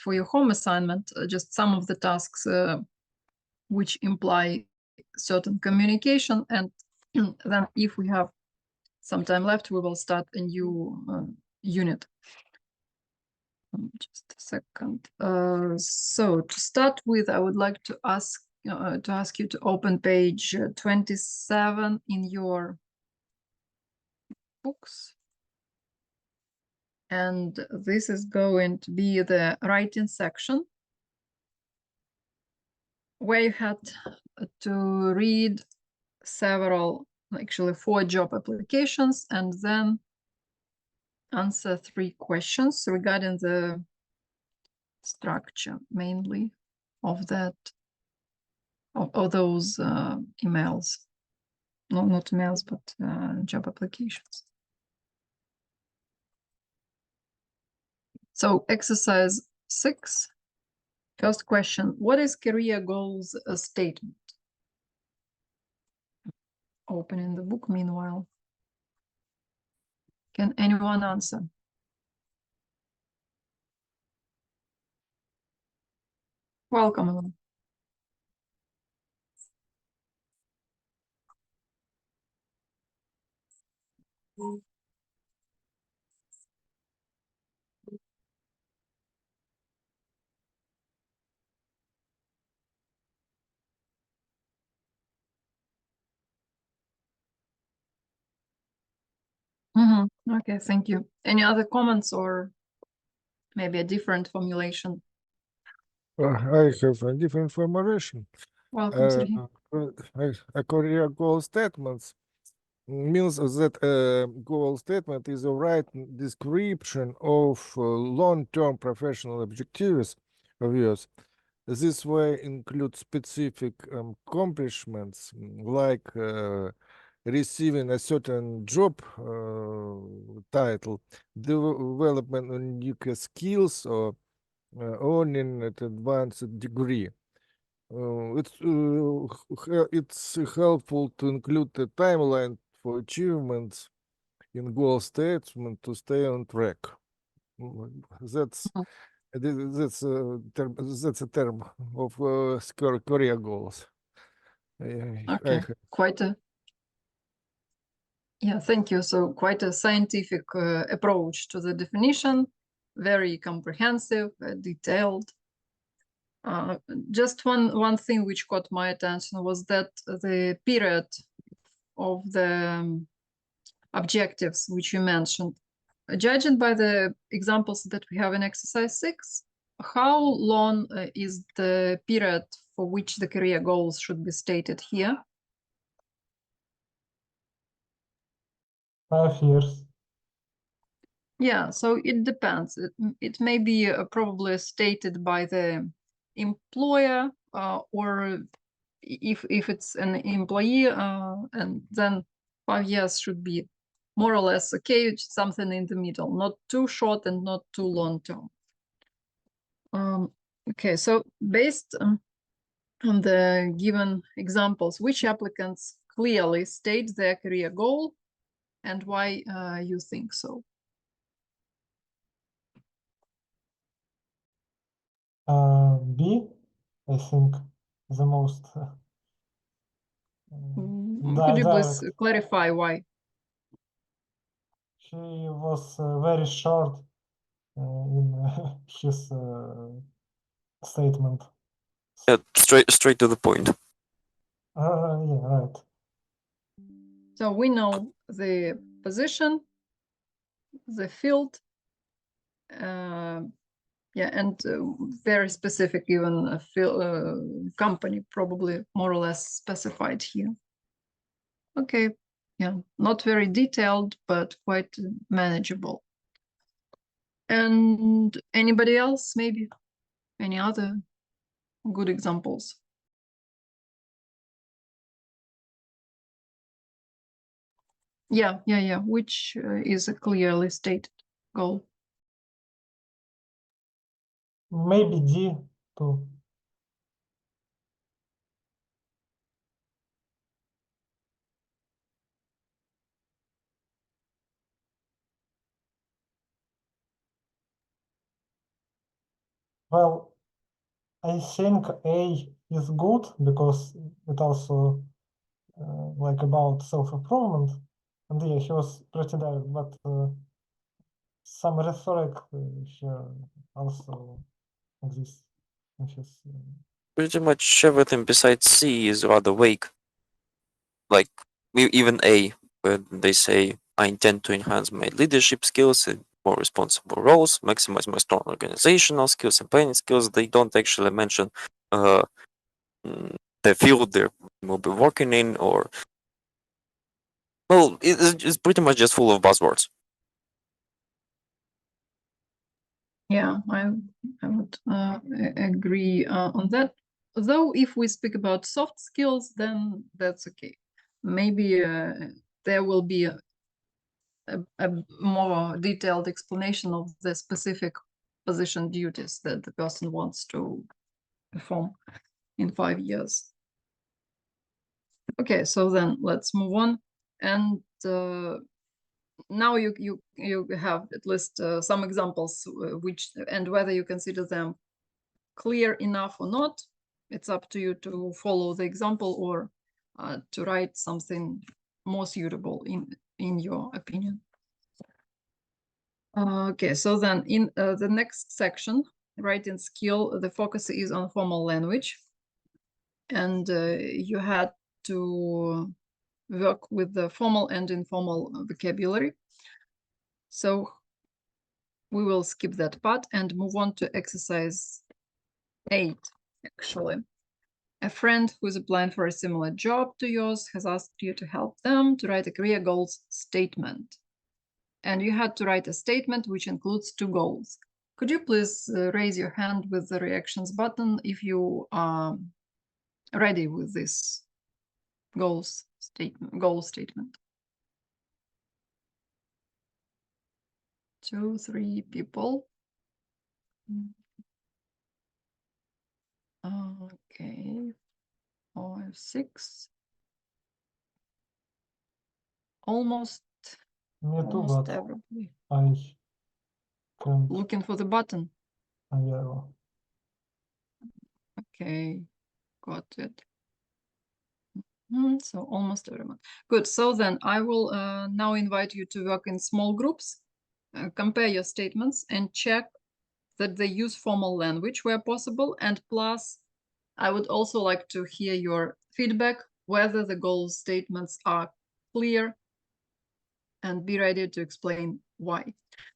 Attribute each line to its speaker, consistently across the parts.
Speaker 1: for your home assignment, just some of the tasks which imply certain communication, and then if we have some time left, we will start a new unit. Just a second. So to start with, I would like to ask you to open page 27 in your books. And this is going to be the writing section, where you had to read several, actually 4 job applications, and then answer 3 questions regarding the structure, mainly of that, of those emails. No, not emails, but job applications. So exercise 6, first question: what is career goals statement? Opening the book meanwhile. Can anyone answer? Welcome, Ellen. Okay, thank you. Any other comments or maybe a different formulation?
Speaker 2: I have a different formulation.
Speaker 1: Welcome, Sergey.
Speaker 2: A career goal statement means that a goal statement is a right description of long-term professional objectives of yours. This way includes specific accomplishments like receiving a certain job title, development of new skills, or earning an advanced degree. It's helpful to include a timeline for achievements in goal statement to stay on track. That's a term of career goals.
Speaker 1: Okay, thank you. So quite a scientific approach to the definition, very comprehensive, detailed. Just one thing which caught my attention was that the period of the objectives which you mentioned, judging by the examples that we have in exercise 6, how long is the period for which the career goals should be stated here?
Speaker 3: 5 years.
Speaker 1: Yeah, so it depends. It may be probably stated by the employer, or if it's an employee, and then 5 years should be more or less okay, something in the middle, not too short and not too long term. Okay, so based on the given examples, which applicants clearly state their career goal and why you think so?
Speaker 3: B, I think, the most.
Speaker 1: Could you please clarify why?
Speaker 3: He was very short in his statement.
Speaker 4: Yeah, straight to the point.
Speaker 3: Yeah, right.
Speaker 1: So we know the position, the field, and very specific, even a company probably more or less specified here. Okay, yeah, not very detailed, but quite manageable. And anybody else, maybe any other good examples? Yeah, which is a clearly stated goal.
Speaker 3: Maybe D too. Well, I think A is good because it also like about self-improvement, and yeah, he was pretty direct, but some rhetoric here also exists in his.
Speaker 4: Pretty much everything besides C is rather vague. Like even A, where they say, "I intend to enhance my leadership skills and more responsible roles, maximize my strong organizational skills and planning skills." They don't actually mention the field they will be working in, or well, it's pretty much just full of buzzwords.
Speaker 1: Yeah, I would agree on that. Though if we speak about soft skills, then that's okay. Maybe there will be a more detailed explanation of the specific position duties that the person wants to perform in 5 years. Okay, so then let's move on. And now you have at least some examples which, and whether you consider them clear enough or not, it's up to you to follow the example or to write something more suitable in your opinion. Okay, so then in the next section, writing skill, the focus is on formal language, and you had to work with the formal and informal vocabulary. So we will skip that part and move on to exercise 8, actually. A friend who is applying for a similar job to yours has asked you to help them to write a career goals statement. And you had to write a statement which includes 2 goals. Could you please raise your hand with the reactions button if you are ready with this goal statement? 2, 3 people. Okay, 5, 6. Almost
Speaker 3: Me too,
Speaker 1: almost
Speaker 3: but
Speaker 1: everybody.
Speaker 3: I can't.
Speaker 1: Looking for the button.
Speaker 3: Yeah.
Speaker 1: Okay, got it. So almost everyone. Good. So then I will now invite you to work in small groups, compare your statements and check that they use formal language where possible. And plus, I would also like to hear your feedback, whether the goal statements are clear, and be ready to explain why.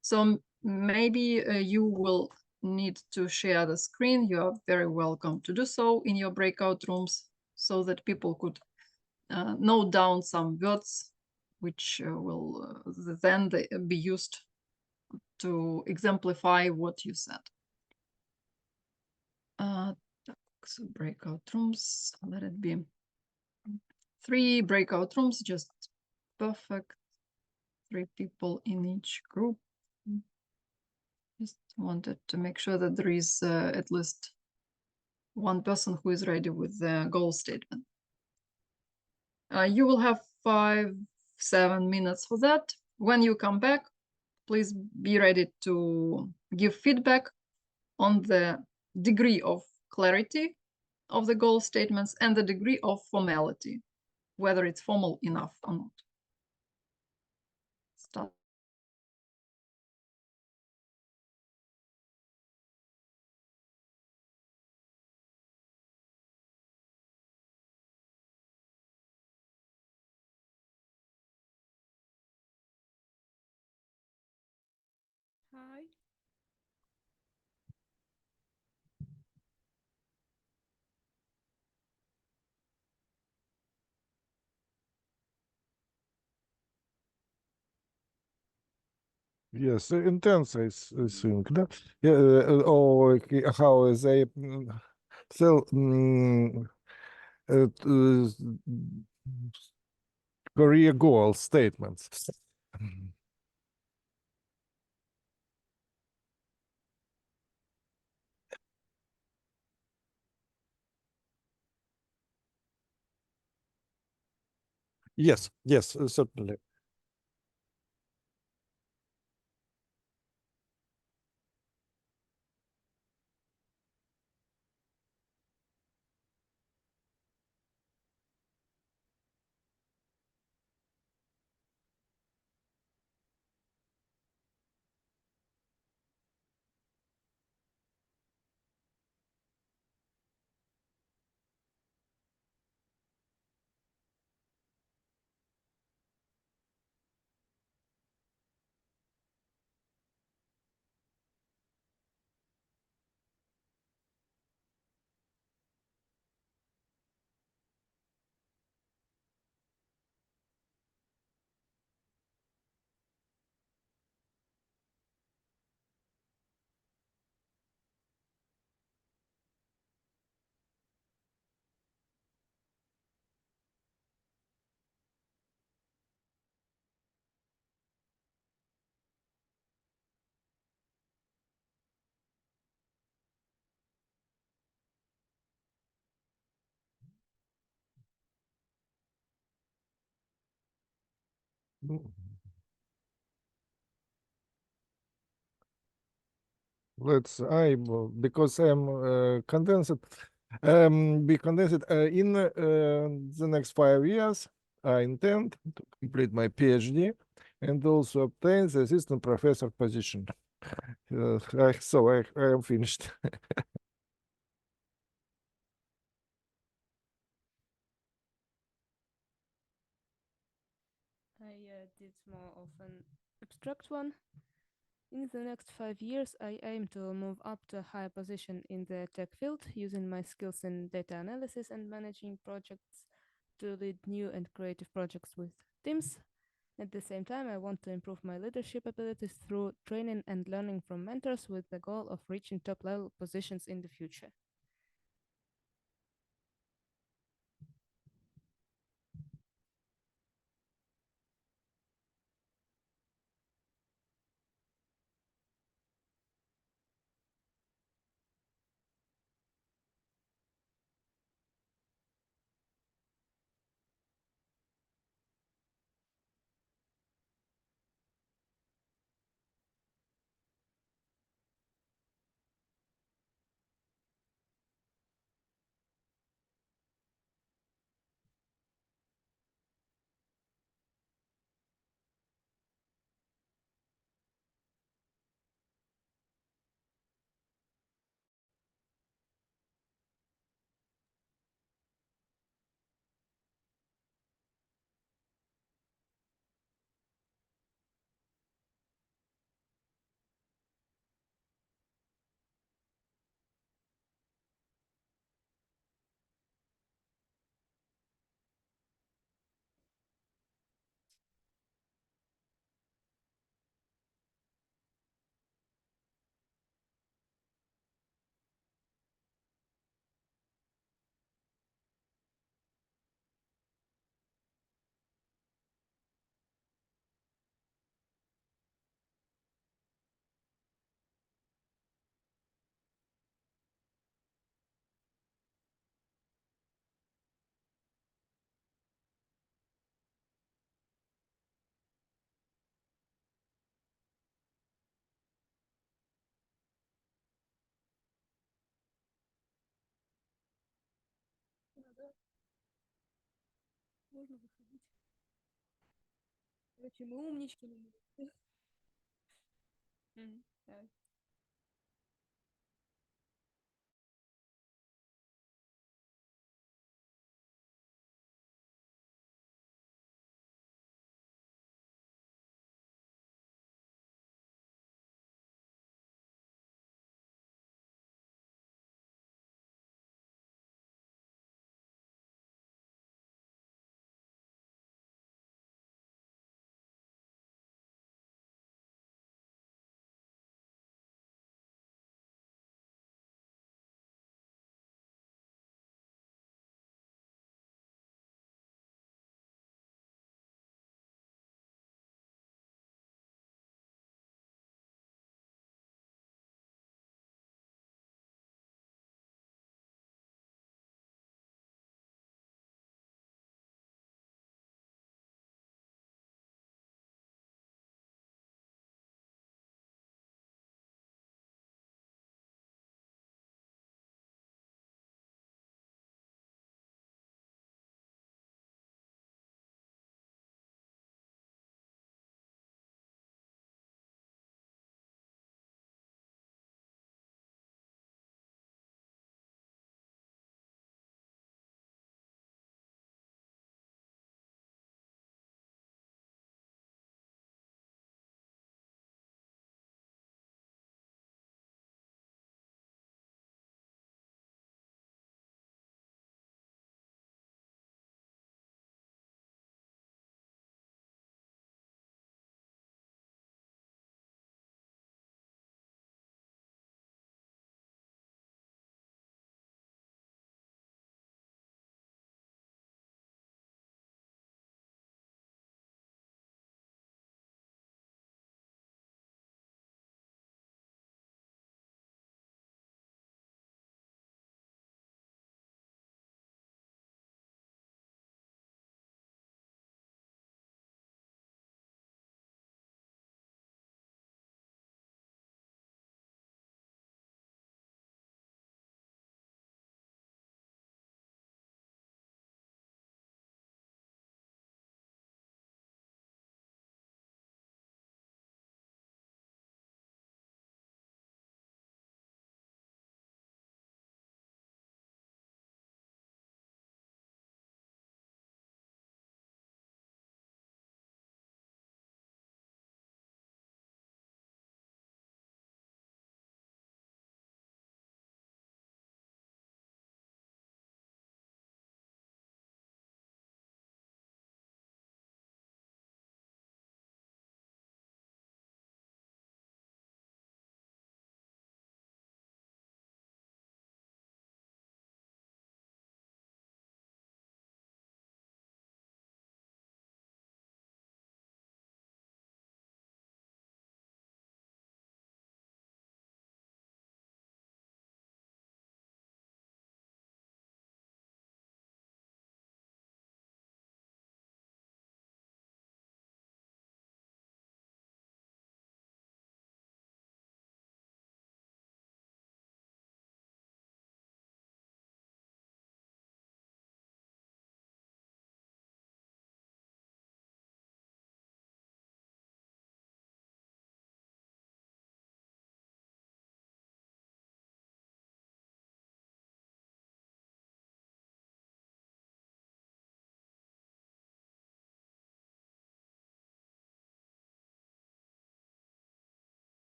Speaker 1: So maybe you will need to share the screen. You are very welcome to do so in your breakout rooms so that people could note down some words which will then be used to exemplify what you said. So breakout rooms, let it be 3 breakout rooms, just perfect. 3 people in each group. Just wanted to make sure that there is at least 1 person who is ready with the goal statement. You will have 5-7 minutes for that. When you come back, please be ready to give feedback on the degree of clarity of the goal statements and the degree of formality, whether it's formal enough or not. Start. Hi.
Speaker 2: Yes, intense, I think. Да? Or how they sell career goal statements. Yes, certainly. Let's because I'm condensed. Be condensed in the next 5 years. I intend to complete my PhD and also obtain the assistant professor position. So I am finished.
Speaker 5: I did more of an abstract one. In the next 5 years, I aim to move up to a higher position in the tech field, using my skills in data analysis and managing projects to lead new and creative projects with teams. At the same time, I want to improve my leadership abilities through training and learning from mentors with the goal of reaching top level positions in the future. Можно выходить. Короче, мы умнички. Давай.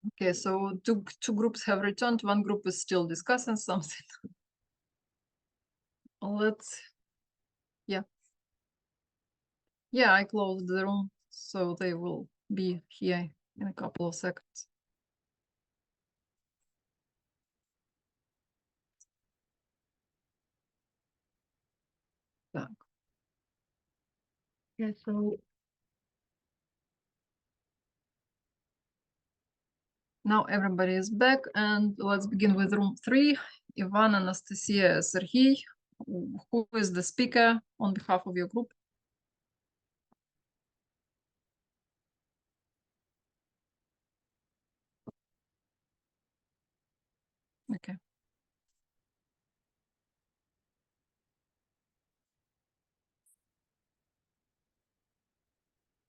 Speaker 1: Okay, so two groups have returned. One group is still discussing something. Let's, yeah. Yeah, I closed the room, so they will be here in a couple of seconds. Так. Yeah, so now everybody is back, and let's begin with room 3. Ivan, Anastasia, Sergey. Who is the speaker on behalf of your group? Okay.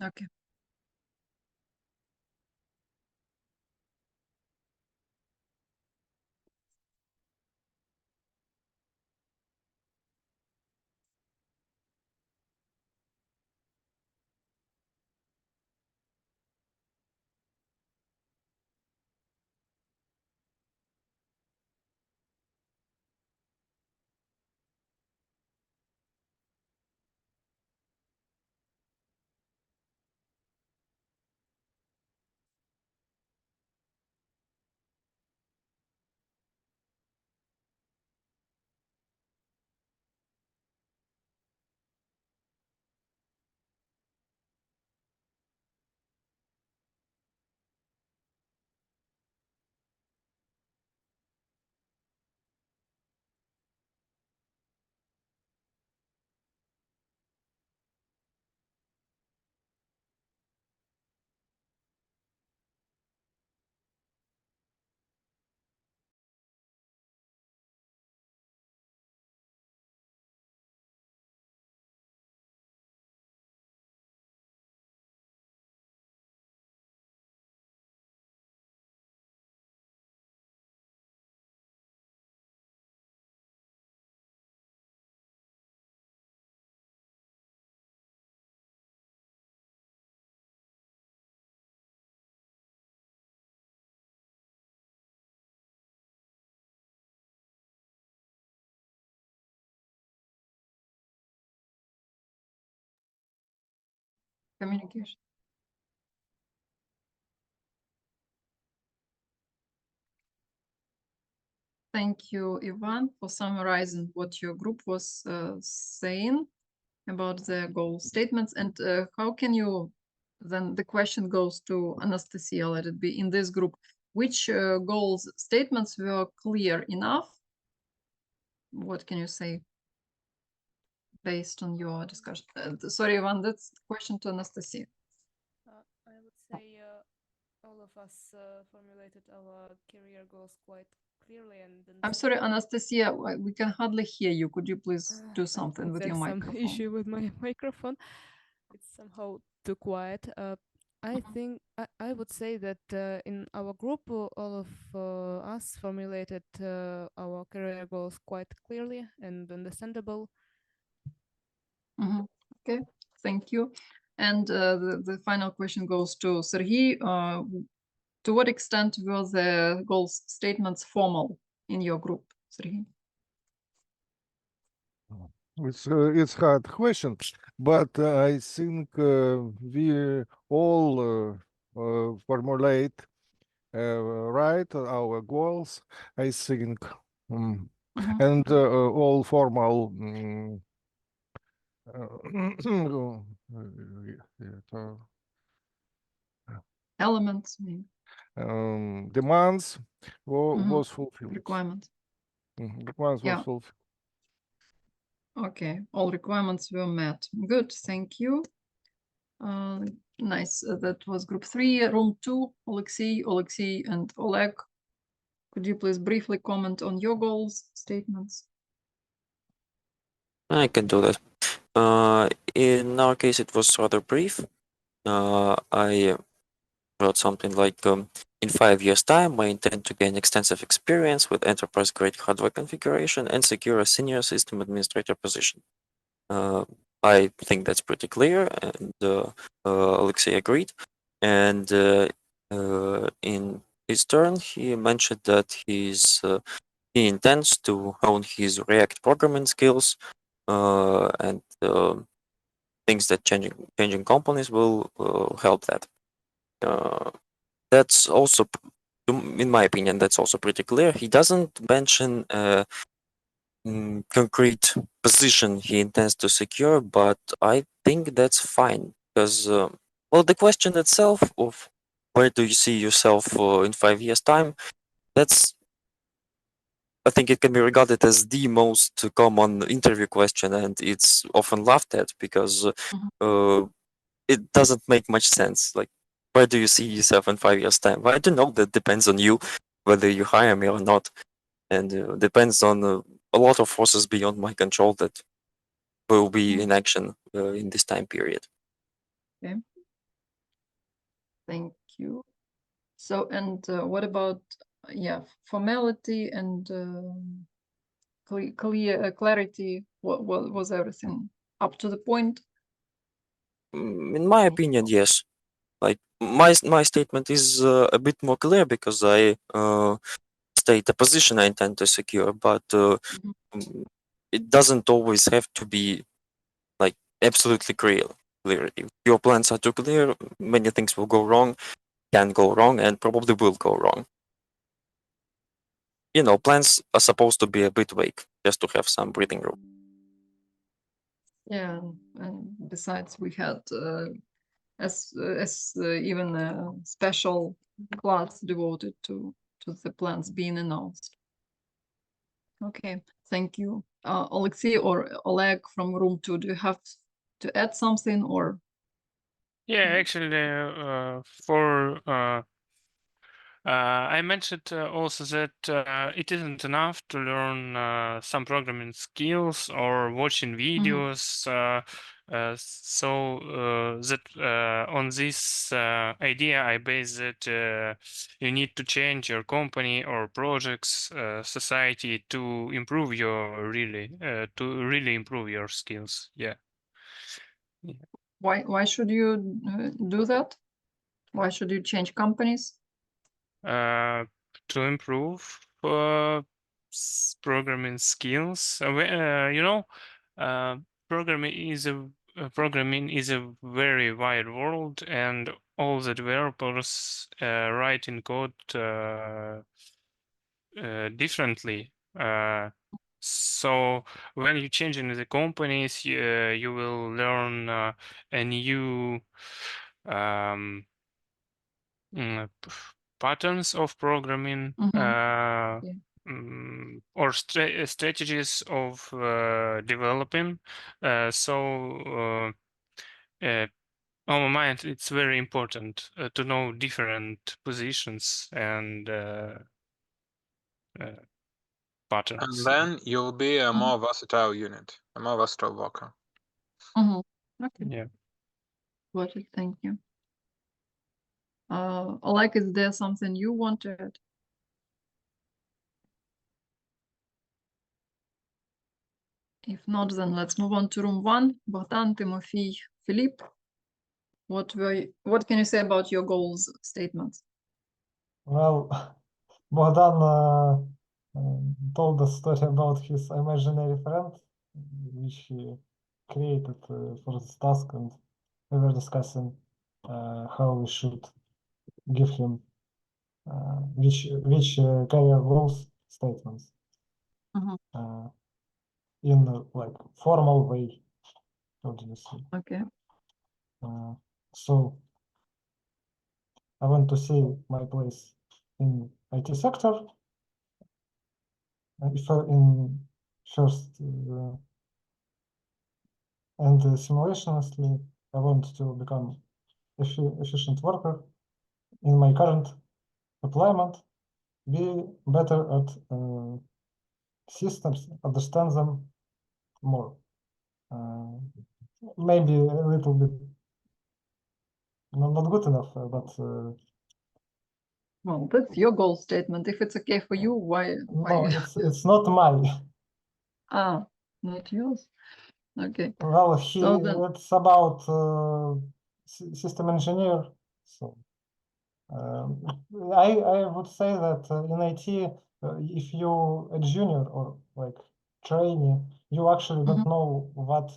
Speaker 1: Okay. Communication. Thank you, Ivan, for summarizing what your group was saying about the goal statements. And how can you, then the question goes to Anastasia, let it be in this group, which goals statements were clear enough? What can you say based on your discussion? Sorry, Ivan, that's the question to Anastasia.
Speaker 5: I would say all of us formulated our career goals quite clearly and
Speaker 1: I'm sorry, Anastasia, we can hardly hear you. Could you please do
Speaker 5: I
Speaker 1: something
Speaker 5: think
Speaker 1: with
Speaker 5: there's
Speaker 1: your
Speaker 5: some
Speaker 1: microphone?
Speaker 5: issue with my microphone. It's somehow too quiet. I think I would say that in our group, all of us formulated our career goals quite clearly and understandable.
Speaker 1: Okay, thank you. And the final question goes to Sergey. To what extent were the goals statements formal in your group, Sergey?
Speaker 2: It's hard question, but I think we all formulate right our goals. I think, and all formal.
Speaker 1: Elements, maybe.
Speaker 2: Demands was fulfilled.
Speaker 1: Requirements.
Speaker 2: Requirements
Speaker 1: Yeah.
Speaker 2: was fulfilled.
Speaker 1: Okay, all requirements were met. Good, thank you. Nice. That was group 3. Room 2, Alexei, and Oleg. Could you please briefly comment on your goals statements?
Speaker 4: I can do that. In our case, it was rather brief. I wrote something like, in 5 years' time, I intend to gain extensive experience with enterprise-grade hardware configuration and secure a senior system administrator position. I think that's pretty clear, and Alexei agreed. And in his turn, he mentioned that he intends to hone his React programming skills, and thinks that changing companies will help that. That's also, in my opinion, that's also pretty clear. He doesn't mention concrete position he intends to secure, but I think that's fine because, well, the question itself of where do you see yourself in 5 years' time, I think it can be regarded as the most common interview question, and it's often laughed at because it doesn't make much sense. Like, where do you see yourself in 5 years' time? Well, I don't know. That depends on you, whether you hire me or not, and depends on a lot of forces beyond my control that will be in action in this time period.
Speaker 1: Thank you. So, and what about, formality and clarity? What was everything up to the point?
Speaker 4: In my opinion, yes. Like my statement is a bit more clear because I state the position I intend to secure, but it doesn't always have to be like absolutely clear. If your plans are too clear, many things will go wrong, can go wrong, and probably will go wrong. You know, plans are supposed to be a bit vague, just to have some breathing room.
Speaker 1: Yeah, and besides, we had even a special class devoted to the plans being announced. Okay, thank you. Alexei or Oleg from room 2, do you have to add something or?
Speaker 6: Yeah, actually, I mentioned also that it isn't enough to learn some programming skills or watching videos. So that on this idea, I base that you need to change your company or projects, society to improve your really improve your skills. Yeah.
Speaker 1: Why should you do that? Why should you change companies?
Speaker 6: To improve programming skills. Programming is a very wide world, and all the developers write in code differently. So when you change in the companies, you will learn a new patterns of programming or strategies of developing. So on my mind, it's very important to know different positions and patterns.
Speaker 7: And then you'll be a more versatile unit, a more versatile worker.
Speaker 1: Okay.
Speaker 6: Yeah.
Speaker 1: Got it. Thank you. Oleg, is there something you want to add? If not, then let's move on to room 1. Bogdan, Timofey, Philippe. What can you say about your goals statements?
Speaker 3: Well, Bogdan told a story about his imaginary friend, which he created for this task, and we were discussing how we should give him which career goals statements in like formal way. Obviously.
Speaker 1: Okay.
Speaker 3: So I want to see my place in IT sector. If in first and simultaneously, I want to become efficient worker in my current employment, be better at systems, understand them more. Maybe a little bit not good enough, but
Speaker 1: well, that's your goal statement. If it's okay for you, why?
Speaker 3: No, it's not mine.
Speaker 1: Not yours. Okay.
Speaker 3: Well,
Speaker 1: So then,
Speaker 3: it's about system engineer. So I would say that in IT, if you a junior or like trainee, you actually don't know what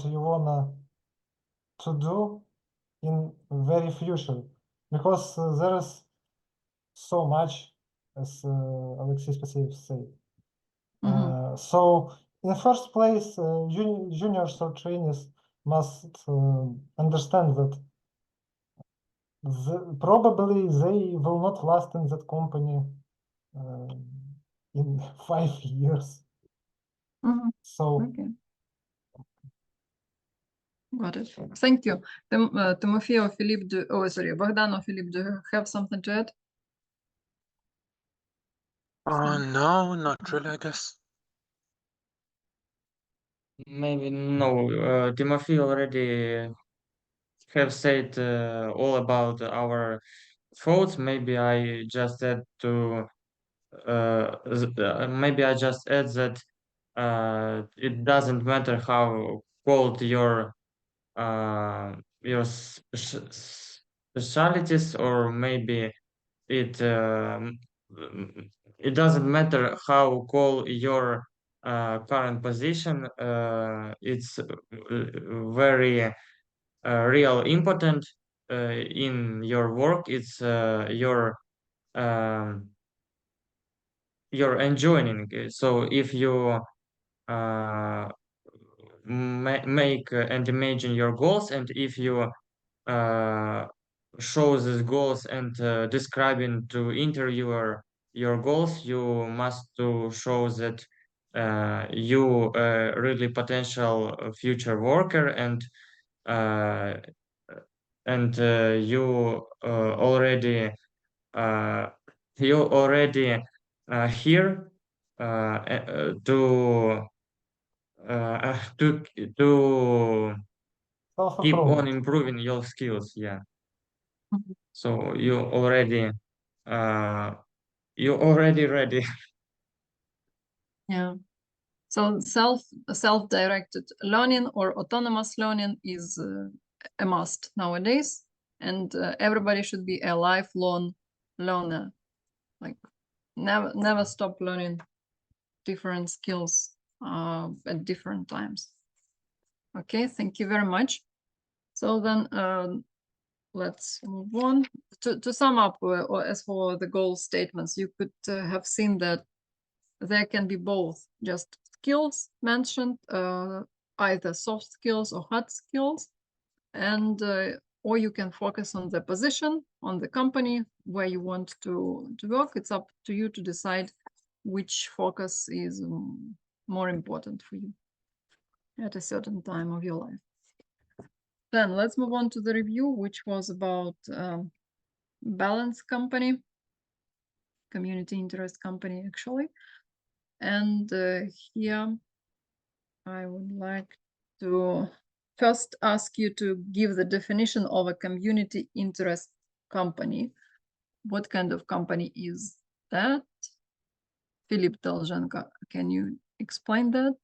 Speaker 3: you wanna to do in very future, because there is so much, as Alexei Spasiyev said. So in the first place, juniors or trainees must understand that probably they will not last in that company in 5 years. So
Speaker 1: Okay. Got it. Thank you. Timofey or Philippe, Bogdan or Philippe, do you have something to add?
Speaker 7: No, not really, I guess.
Speaker 8: Maybe no. Timothy already have said all about our thoughts. Maybe I just add to maybe I just add that it doesn't matter how cold your specialities, or maybe it it doesn't matter how cold your current position. It's very real important in your work. It's you're enjoying. So if you make and imagine your goals, and if you show these goals and describing to interviewer your goals, you must to show that you really potential future worker, and you already here to keep on improving your skills. Yeah. So you already ready.
Speaker 1: Yeah. So self-directed learning or autonomous learning is a must nowadays, and everybody should be a lifelong learner. Like never stop learning different skills at different times. Okay, thank you very much. So then let's move on. To sum up, or as for the goal statements, you could have seen that there can be both just skills mentioned, either soft skills or hard skills, and or you can focus on the position, on the company where you want to work. It's up to you to decide which focus is more important for you at a certain time of your life. Then let's move on to the review, which was about balance company, community interest company, actually. And here I would like to first ask you to give the definition of a community interest company. What kind of company is that? Philip Dolzhenko, can you explain that?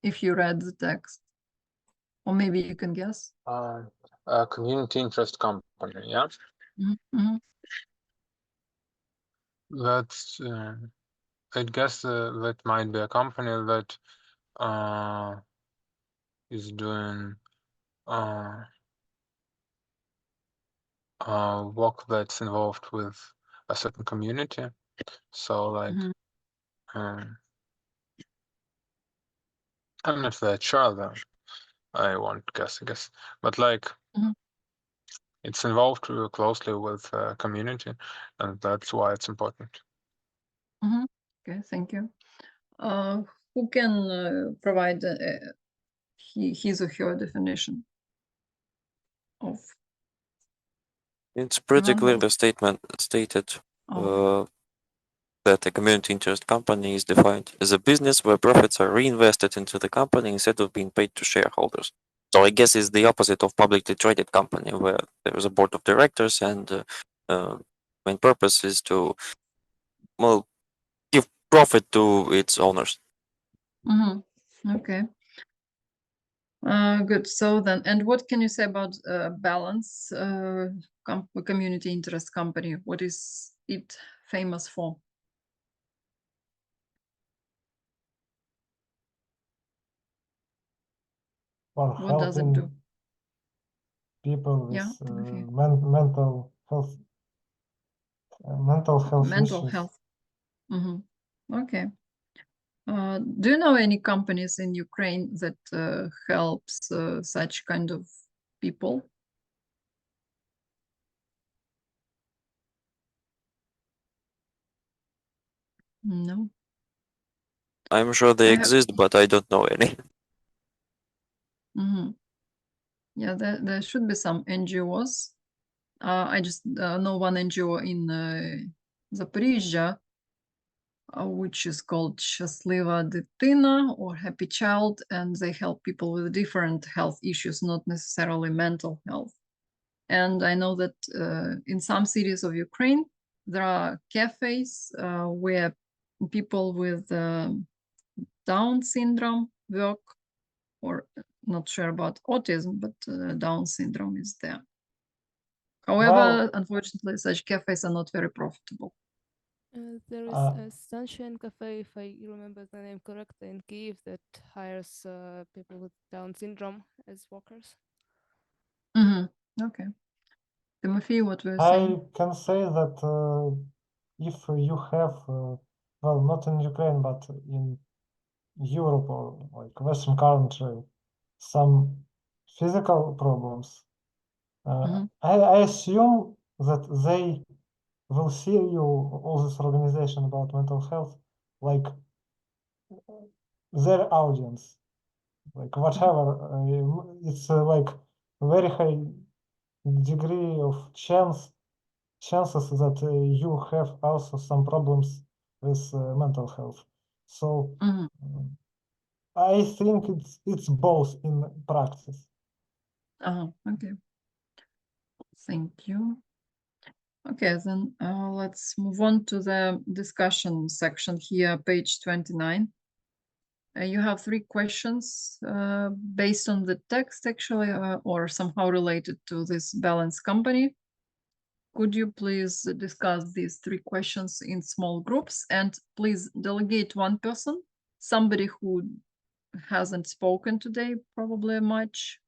Speaker 1: If you read the text, or maybe you can guess.
Speaker 7: A community interest company, yeah? That's, I guess that might be a company that is doing work that's involved with a certain community. So like, I'm not that sure though. I won't guess, I guess. But like, it's involved closely with community, and that's why it's important.
Speaker 1: Okay, thank you. Who can provide his or her definition of?
Speaker 4: It's pretty clear the statement stated that a community interest company is defined as a business where profits are reinvested into the company instead of being paid to shareholders. So I guess it's the opposite of publicly traded company, where there is a board of directors and main purpose is to give profit to its owners.
Speaker 1: Okay. Good. So then, and what can you say about Balance community interest company? What is it famous for?
Speaker 3: For
Speaker 1: What does it
Speaker 3: helping
Speaker 1: do?
Speaker 3: people with
Speaker 1: Yeah, Timothy.
Speaker 3: mental health
Speaker 1: Mental
Speaker 3: issues.
Speaker 1: health. Okay. Do you know any companies in Ukraine that helps such kind of people? No.
Speaker 4: I'm sure they
Speaker 1: I have-
Speaker 4: exist, but I don't know any.
Speaker 1: Yeah, there should be some NGOs. I just know one NGO in Zaporizhia, which is called Щаслива дитина or Happy Child, and they help people with different health issues, not necessarily mental health. And I know that in some cities of Ukraine, there are cafes where people with Down syndrome work, or not sure about autism, but Down syndrome is there. However,
Speaker 3: Well,
Speaker 1: unfortunately, such cafes are not very profitable.
Speaker 5: There is
Speaker 3: Uh,
Speaker 5: a Sunshine Cafe, if I remember the name correctly, in Kyiv that hires people with Down syndrome as workers.
Speaker 1: Okay. Timothy, what were you saying?
Speaker 3: I can say that if you have, well, not in Ukraine, but in Europe or like Western country, some physical problems, I assume that they will see you, all this organization about mental health, like their audience, like whatever. It's like very high degree of chances that you have also some problems with mental health. So I think it's both in practice.
Speaker 1: Okay. Thank you. Okay, then let's move on to the discussion section here, page 29. You have 3 questions based on the text, actually, or somehow related to this Balance company. Could you please discuss these 3 questions in small groups, and please delegate one person, somebody who hasn't spoken today probably much,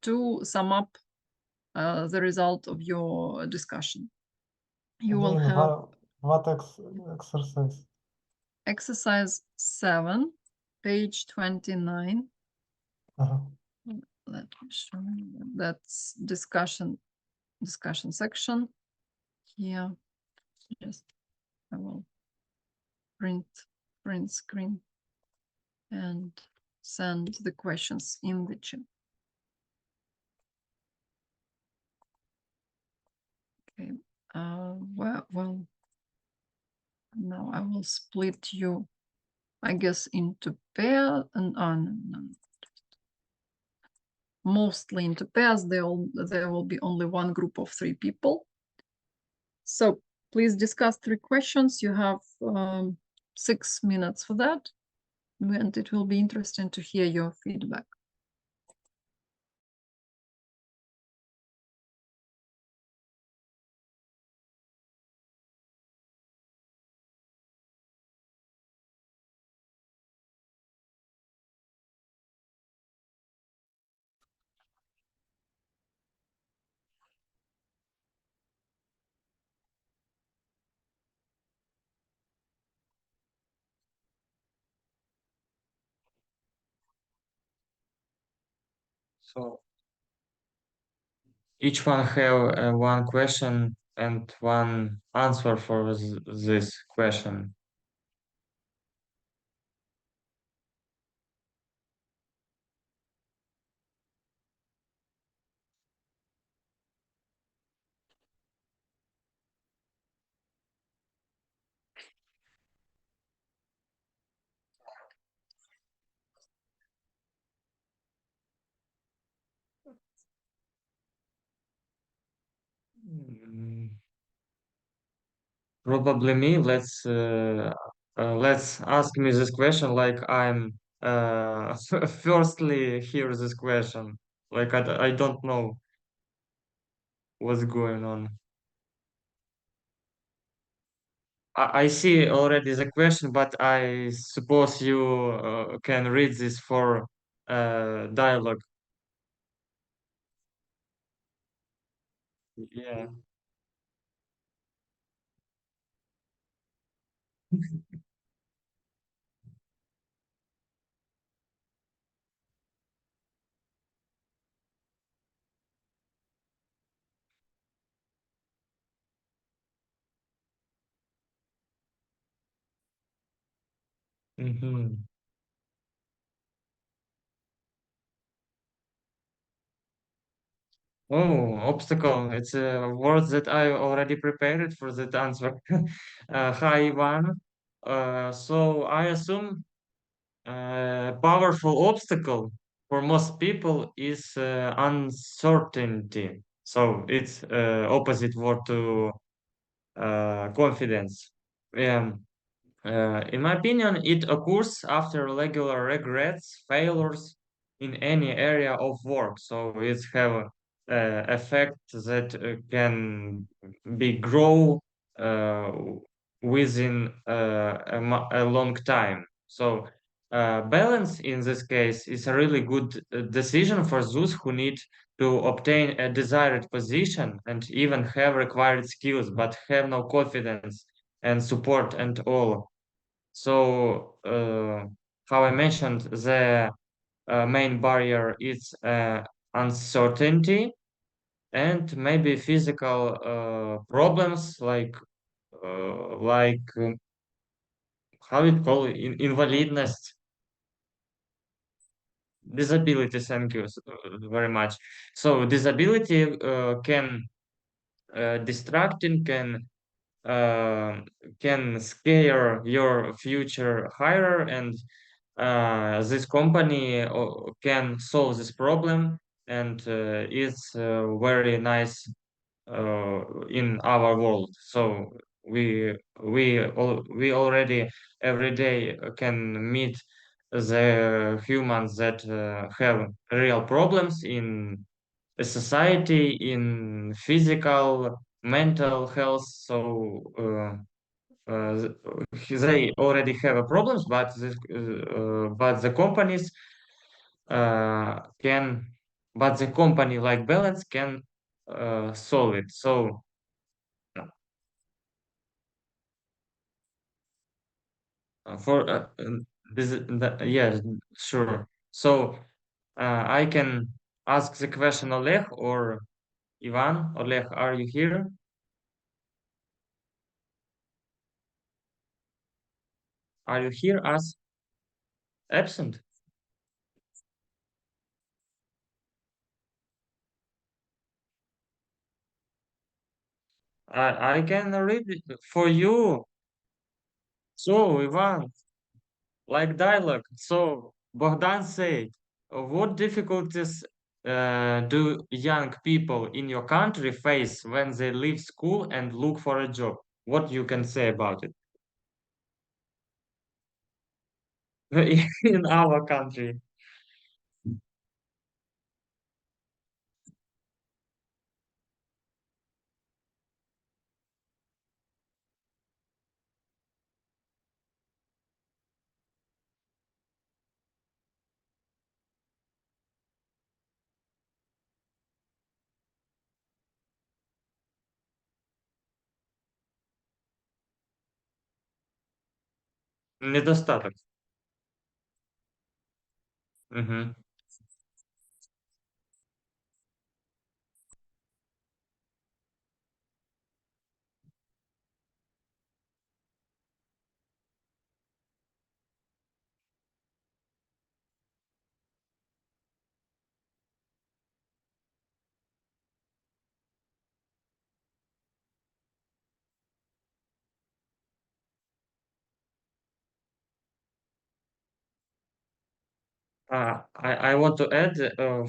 Speaker 1: to sum up the result of your discussion. You will
Speaker 3: Again,
Speaker 1: have
Speaker 3: what exercise?
Speaker 1: exercise 7, page 29. Let me show you. That's discussion section. Here, just I will print screen and send the questions in the chat. Okay. Well, now I will split you, I guess, into pair and no. Mostly into pairs. There will be only one group of 3 people. So please discuss 3 questions. You have 6 minutes for that, and it will be interesting to hear your feedback.
Speaker 8: So each one have one question and one answer for this question. Probably me. Let's ask me this question like I'm firstly hear this question. Like I don't know what's going on. I see already the question, but I suppose you can read this for dialogue. Yeah. Mhm. Oh, obstacle. It's a word that I already prepared for that answer. Hi, Ivan. So I assume powerful obstacle for most people is uncertainty. So it's opposite word to confidence. In my opinion, it occurs after regular regrets, failures in any area of work. So it have effect that can be grow uh, within a long time. So balance in this case is a really good decision for those who need to obtain a desired position and even have required skills, but have no confidence and support and all. So, how I mentioned, the main barrier is uncertainty and maybe physical problems like how it call it, invalidness, disability. Thank you very much. So disability can distracting uh, can scare your future hire, and this company can solve this problem, and it's very nice in our world. So we already every day can meet the humans that have real problems in a society, in physical, mental health. So they already have a problems, but the companies can, but the company like Balance can solve it. So for yeah, sure. So I can ask the question, Oleg or Ivan. Oleg, are you here? Are you here as absent? I can read it for you. So, Ivan, like dialogue. So, Bogdan said, what difficulties do young people in your country face when they leave school and look for a job? What you can say about it? In our country. Недостаток. Мгм. I want to add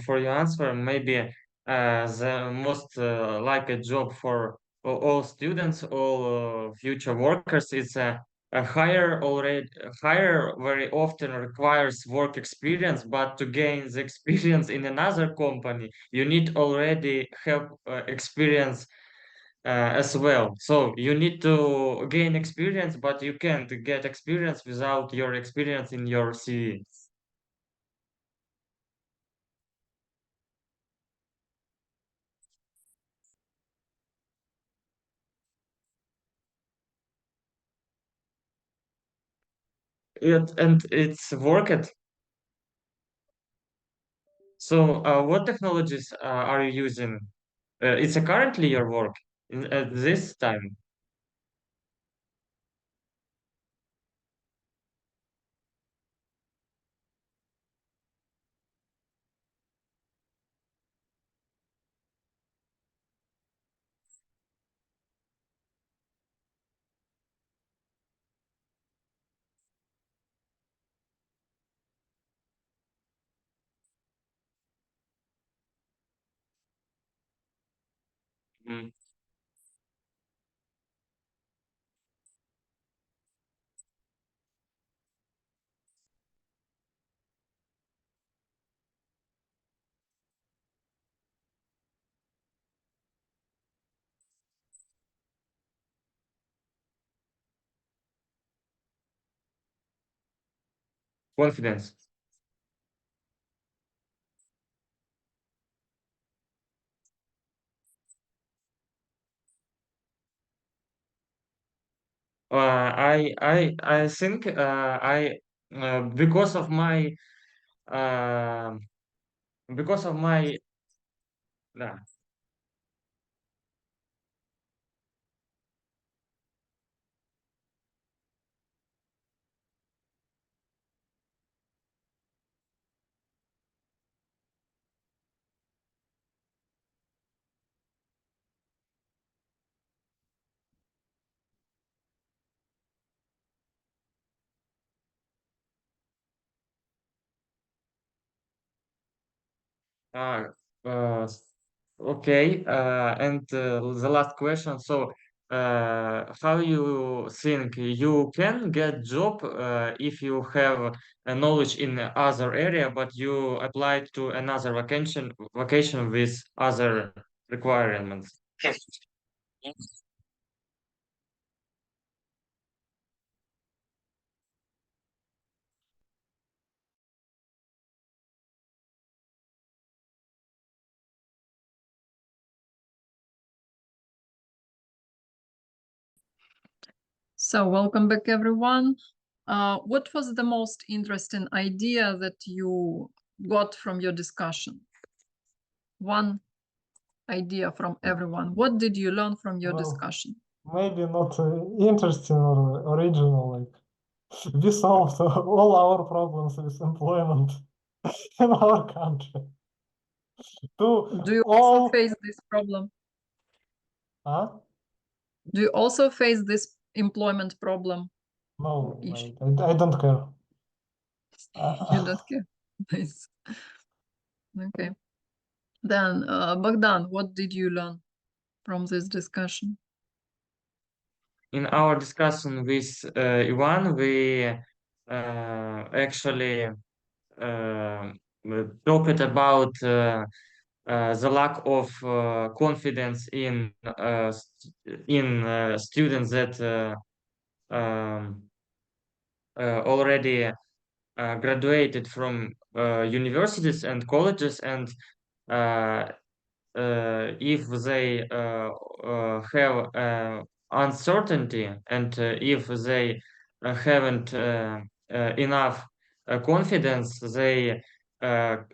Speaker 8: for your answer, maybe the most like a job for all students, all future workers is a hire very often requires work experience, but to gain the experience in another company, you need already have experience as well. So you need to gain experience, but you can't get experience without your experience in your CV. And it's worked. So what technologies are you using? It's currently your work at this time. Mm. Confidence. I think I because of my uh, because of my nah, uh, uh, okay, and the last question. So, how you think you can get job if you have a knowledge in other area, but you apply to another vacation with other requirements?
Speaker 1: So welcome back, everyone. What was the most interesting idea that you got from your discussion? One idea from everyone. What did you learn from your
Speaker 3: Well,
Speaker 1: discussion?
Speaker 3: maybe not interesting or original. Like we solved all our problems with employment in our country.
Speaker 1: Do you
Speaker 3: all
Speaker 1: also face this problem?
Speaker 3: huh?
Speaker 1: Do you also face this employment problem?
Speaker 3: No,
Speaker 1: Issue.
Speaker 3: I don't care.
Speaker 1: You don't care? Nice. Okay. Then, Bogdan, what did you learn from this discussion?
Speaker 8: In our discussion with Ivan, we actually talked about the lack of confidence in students that already graduated from universities and colleges, and if they have uncertainty, and if they haven't enough confidence, they can't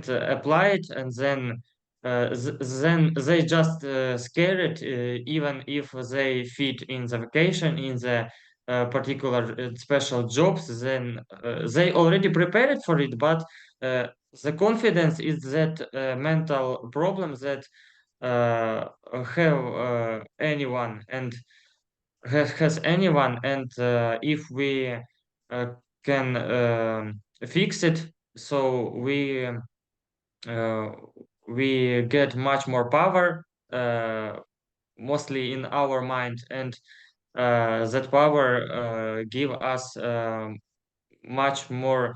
Speaker 8: apply it, and then they just scared, even if they fit in the vacation in the particular special jobs, then they already prepared for it, but the confidence is that mental problem that have anyone, and has anyone, and if we can fix it, so uh, we get much more power, mostly in our mind, and that power give us much more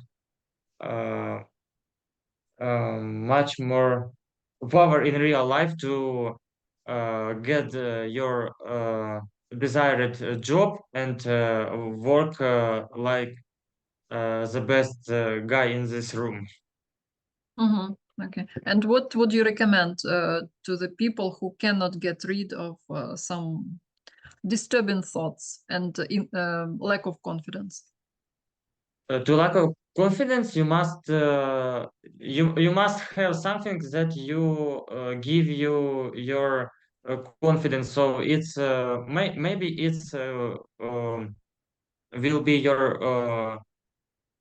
Speaker 8: power in real life to get your desired job and work like the best guy in this room.
Speaker 1: Mm-hmm. Okay. And what would you recommend to the people who cannot get rid of some disturbing thoughts and lack of confidence?
Speaker 8: To lack of confidence, you must you must have something that you give you your confidence. So it's maybe it's will be your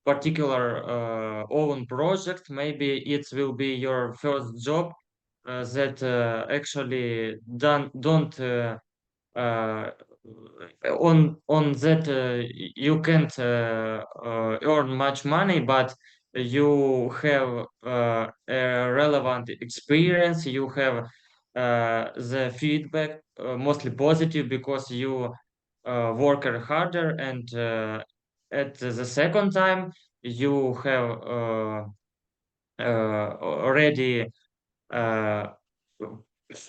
Speaker 8: particular own project. Maybe it will be your first job that actually don't on that you can't earn much money, but you have a relevant experience. You have the feedback mostly positive because you work harder, and at the second time you have already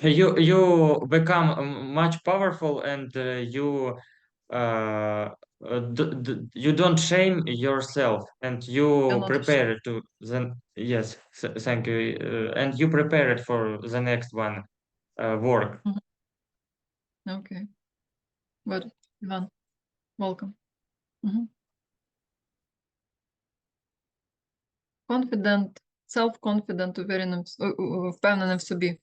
Speaker 8: you become much powerful, and you you don't shame yourself, and you
Speaker 1: You're not
Speaker 8: prepare
Speaker 1: ashamed.
Speaker 8: it to the yes thank you and you prepare it for the next one work.
Speaker 1: Okay. Good. Ivan, welcome. Mhm. Confident, self-confident, впевнений в собі.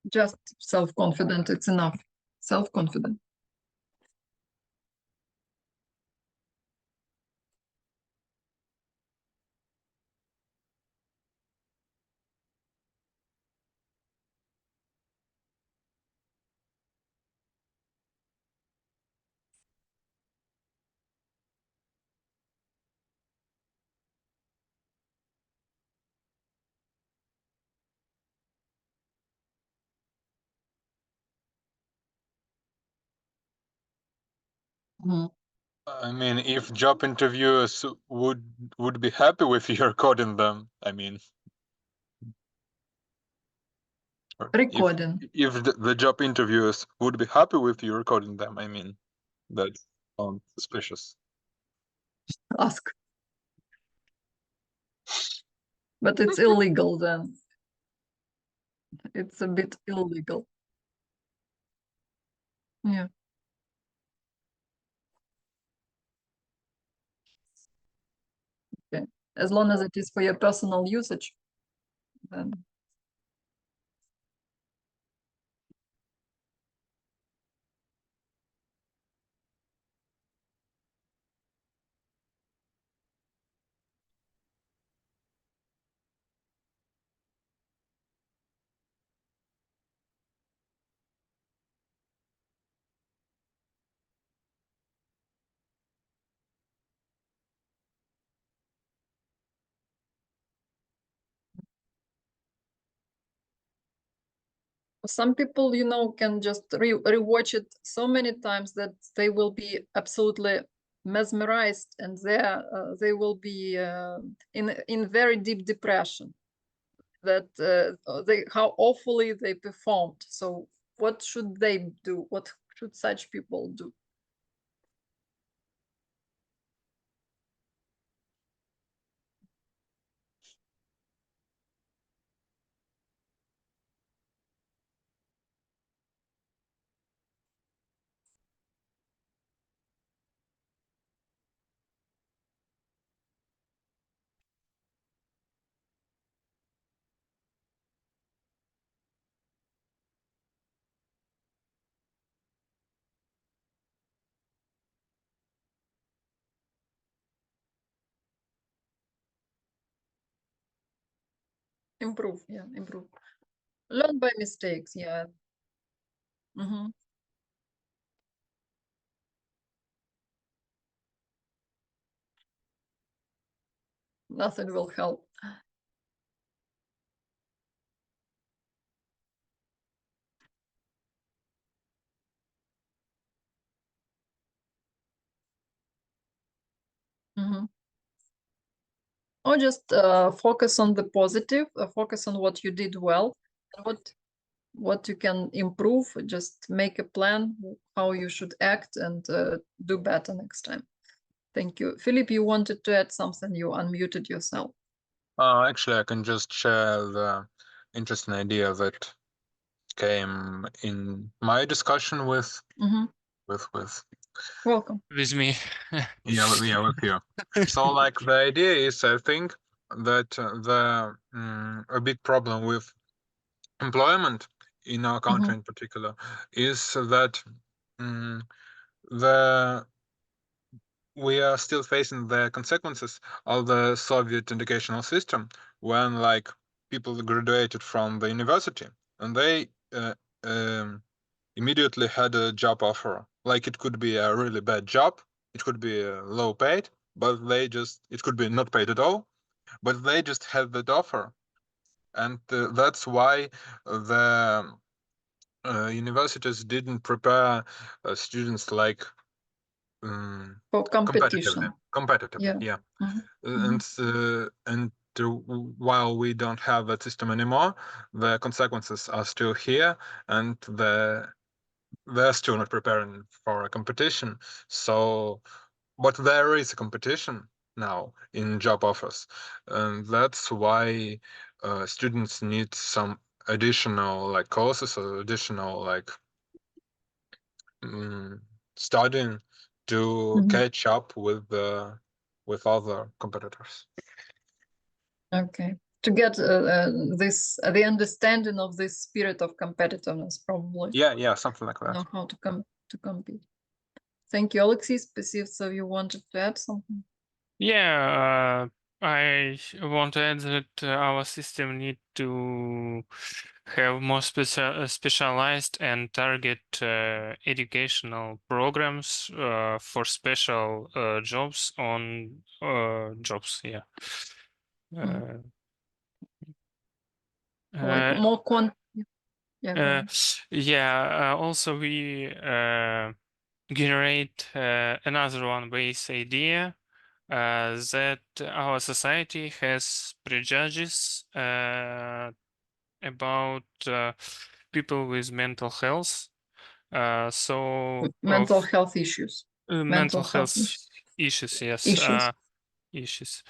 Speaker 1: Just self-confident, it's enough. Self-confident. Mhm.
Speaker 7: I mean, if job interviewers would be happy with your coding them, I mean, or
Speaker 1: Recording.
Speaker 7: if the job interviewers would be happy with you recording them, I mean, that sounds suspicious.
Speaker 1: Ask. But it's illegal then. It's a bit illegal. Yeah. Okay. As long as it is for your personal usage, then some people, you know, can just rewatch it so many times that they will be absolutely mesmerized, and they will be in very deep depression. That how awfully they performed. So what should they do? What should such people do? Improve, yeah, improve. Learn by mistakes, yeah. Mhm. Nothing will help. Mhm. Or just focus on the positive, focus on what you did well, and what you can improve. Just make a plan how you should act and do better next time. Thank you. Philip, you wanted to add something. You unmuted yourself.
Speaker 7: Actually, I can just share the interesting idea that came in my discussion with
Speaker 1: Mhm. Welcome.
Speaker 6: With me.
Speaker 7: yeah, with you. So like the idea is, I think that a big problem with employment in our country in particular is that we are still facing the consequences of the Soviet educational system when like people graduated from the university and they immediately had a job offer. Like it could be a really bad job, it could be low paid, but it could be not paid at all, but they just had that offer. And that's why the universities didn't prepare students like
Speaker 1: For competition.
Speaker 7: competitively, yeah. And while we don't have that system anymore, the consequences are still here, and they're still not preparing for a competition. So, but there is a competition now in job offers, and that's why students need some additional like courses or additional like studying to catch up with other competitors.
Speaker 1: Okay. To get the understanding of this spirit of competitiveness, probably.
Speaker 7: Yeah, something like that.
Speaker 1: Know how to compete. Thank you, Alexis. Perceived, so you wanted to add something?
Speaker 6: Yeah, I want to add that our system need to have more specialized and target educational programs for special jobs on jobs. Yeah.
Speaker 1: Like more yeah. Go ahead.
Speaker 6: Yeah. Also, we generate another one base idea. That our society has prejudices about people with mental health. So
Speaker 1: mental health issues.
Speaker 6: Mental health issues, yes. Issues.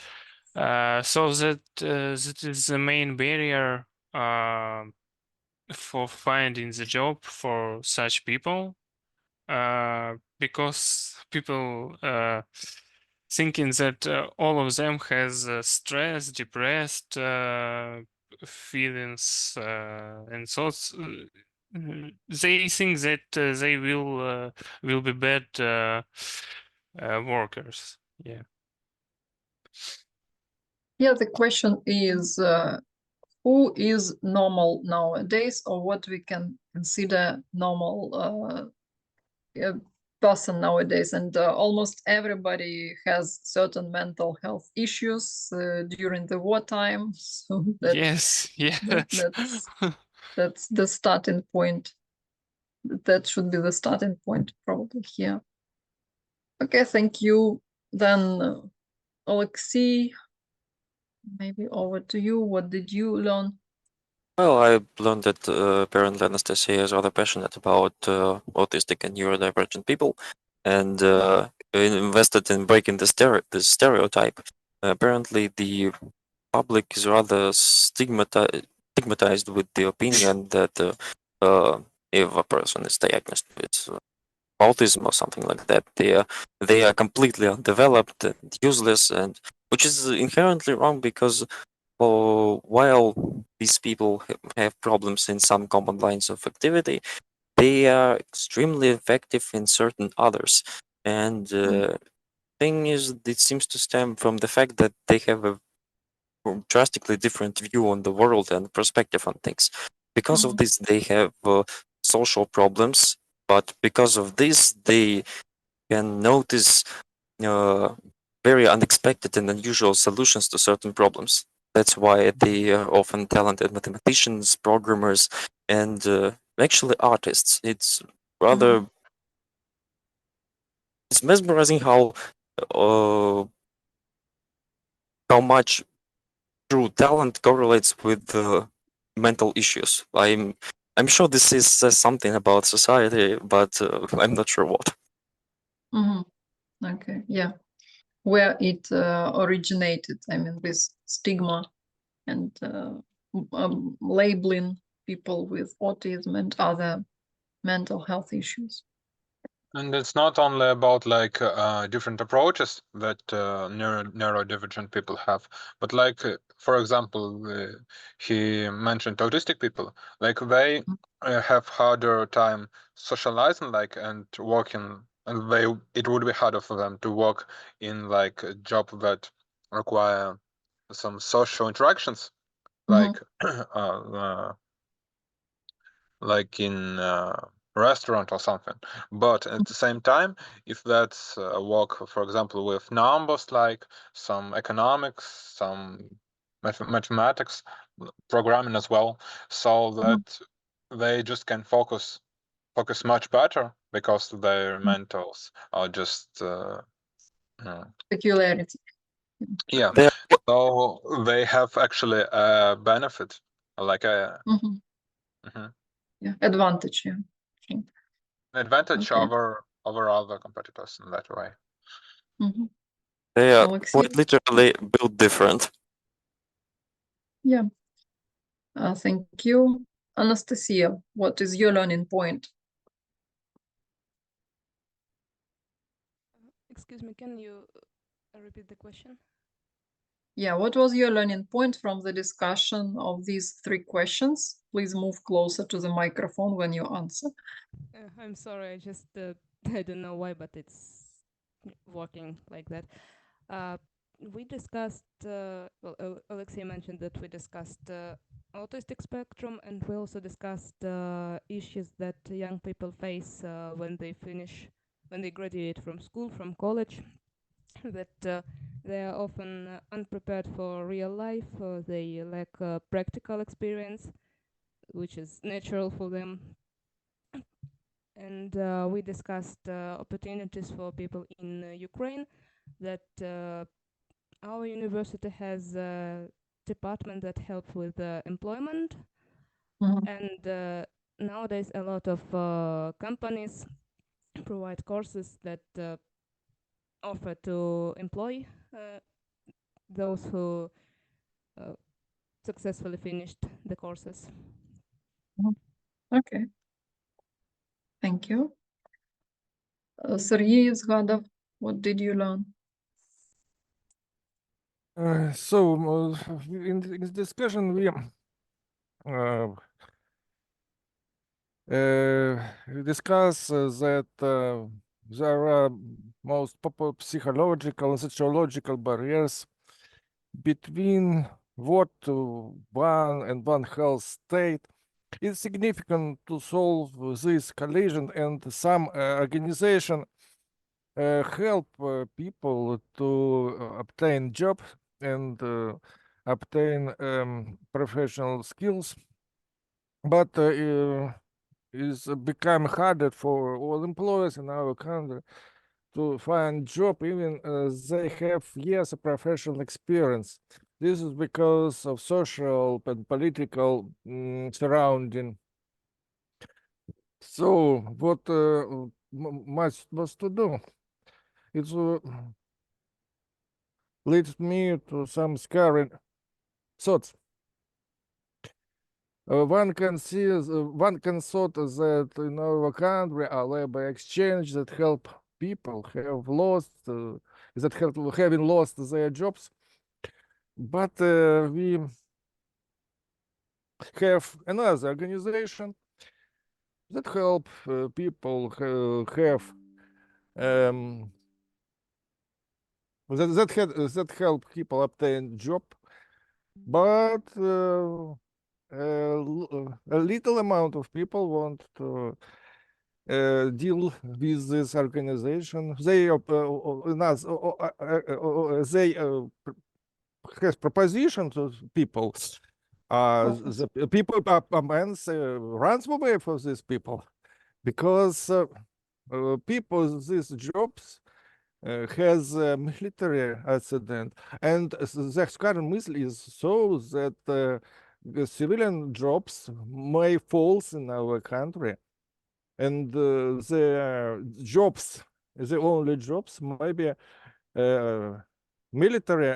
Speaker 6: So that is the main barrier for finding the job for such people. Because people thinking that all of them has stress, depressed feelings and thoughts. They think that they will be bad workers. Yeah.
Speaker 1: Yeah, the question is who is normal nowadays, or what we can consider normal person nowadays, and almost everybody has certain mental health issues during the wartime. So
Speaker 6: yes,
Speaker 1: that's the starting point. That should be the starting point probably here. Okay, thank you. Then Alexei, maybe over to you. What did you learn?
Speaker 4: Well, I learned that apparently Anastasia is rather passionate about autistic and neurodivergent people, and invested in breaking the stereotype. Apparently, the public is rather stigmatized with the opinion that if a person is diagnosed with autism or something like that, they are completely undeveloped and useless, and which is inherently wrong because while these people have problems in some common lines of activity, they are extremely effective in certain others. And thing is, it seems to stem from the fact that they have a drastically different view on the world and perspective on things. Because of this, they have social problems, but because of this, they can notice very unexpected and unusual solutions to certain problems. That's why they are often talented mathematicians, programmers, and actually artists. It's rather it's mesmerizing how how much true talent correlates with mental issues. I'm sure this is something about society, but I'm not sure what.
Speaker 1: Mhm. Okay, yeah. Where it originated, I mean, this stigma and labeling people with autism and other mental health issues.
Speaker 7: And it's not only about like different approaches that neurodivergent people have, but like for example, he mentioned autistic people, like they have harder time socializing, like and working, and it would be harder for them to work in like a job that require some social interactions, like like in restaurant or something. But at the same time, if that's work, for example, with numbers, like some economics, some mathematics, programming as well, so that they just can focus much better because their mentals are just
Speaker 1: Peculiarity.
Speaker 7: yeah.
Speaker 4: They
Speaker 7: So they have actually a benefit, like a
Speaker 1: Yeah, advantage. Yeah. Sure.
Speaker 7: advantage
Speaker 1: Okay.
Speaker 7: over other competitors in that way.
Speaker 4: they are
Speaker 1: Alexei?
Speaker 4: quite literally built different.
Speaker 1: Yeah. Thank you. Anastasia, what is your learning point?
Speaker 5: Excuse me, can you repeat the question?
Speaker 1: Yeah, what was your learning point from the discussion of these 3 questions? Please move closer to the microphone when you answer.
Speaker 5: I'm sorry, I just I don't know why, but it's working like that. We discussed, Alexei mentioned that we discussed autistic spectrum, and we also discussed issues that young people face when they graduate from school, from college, that they are often unprepared for real life, they lack practical experience, which is natural for them. And we discussed opportunities for people in Ukraine, that our university has a department that helps with employment. And nowadays a lot of companies provide courses that offer to employ those who successfully finished the courses.
Speaker 1: Okay. Thank you. Сергій згадав, what did you learn?
Speaker 2: So in this discussion we discuss that there are most psychological and sociological barriers between what one and one health state. It's significant to solve this collision, and some organization help people to obtain job and obtain professional skills, but it's become harder for all employers in our country to find job, even they have years of professional experience. This is because of social and political surrounding. So what much was to do? It leads me to some scary thoughts. One can thought that in our country a labor exchange that help people have lost having lost their jobs, but we have another organization that help people have that help people obtain job, but a little amount of people want to deal with this organization. They has proposition to people. The people runs away for these people because people these jobs has a military accident, and the current missile is so that the civilian jobs may fall in our country, and the jobs, the only jobs, maybe military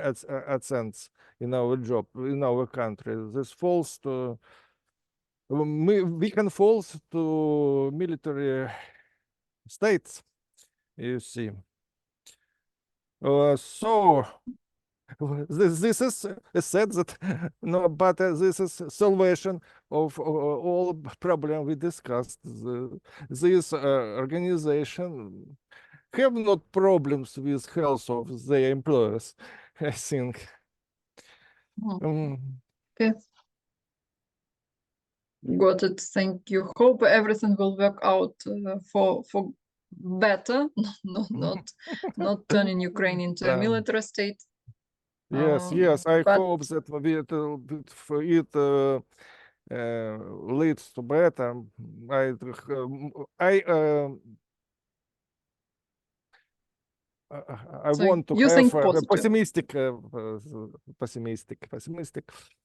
Speaker 2: accents in our job in our country. This falls to we can fall to military states, you see. So this is said that no, but this is salvation of all problem we discussed. This organization have not problems with health of their employers, I think.
Speaker 1: Okay. Got it. Thank you. Hope everything will work out for better, not turning Ukraine into a military state.
Speaker 2: Yes, yes. I
Speaker 1: but-
Speaker 2: hope that it leads to better. I
Speaker 1: So
Speaker 2: want to
Speaker 1: you think
Speaker 2: have a
Speaker 1: positive.
Speaker 2: pessimistic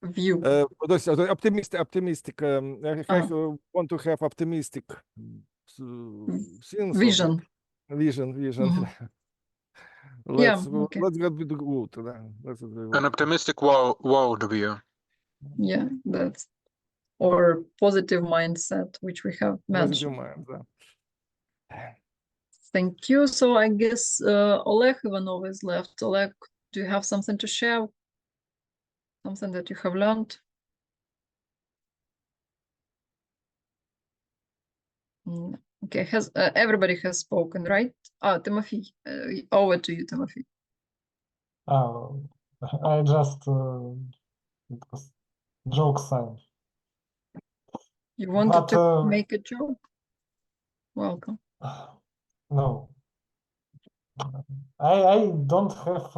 Speaker 1: View.
Speaker 2: то есть optimistic. I want to have optimistic things.
Speaker 1: Vision.
Speaker 2: Vision.
Speaker 1: Mhm.
Speaker 2: Let's
Speaker 1: okay.
Speaker 2: let's get good. Let's
Speaker 7: An optimistic world view.
Speaker 1: Yeah, that's or positive mindset, which we have mentioned. Thank you. So I guess Oleg Ivanov is left. Oleg, do you have something to share? Something that you have learned? Okay, everybody has spoken, right? Timothy, over to you, Timothy.
Speaker 3: I just it was joke sign.
Speaker 1: You wanted
Speaker 3: But,
Speaker 1: to make a joke? Welcome.
Speaker 3: No, I don't have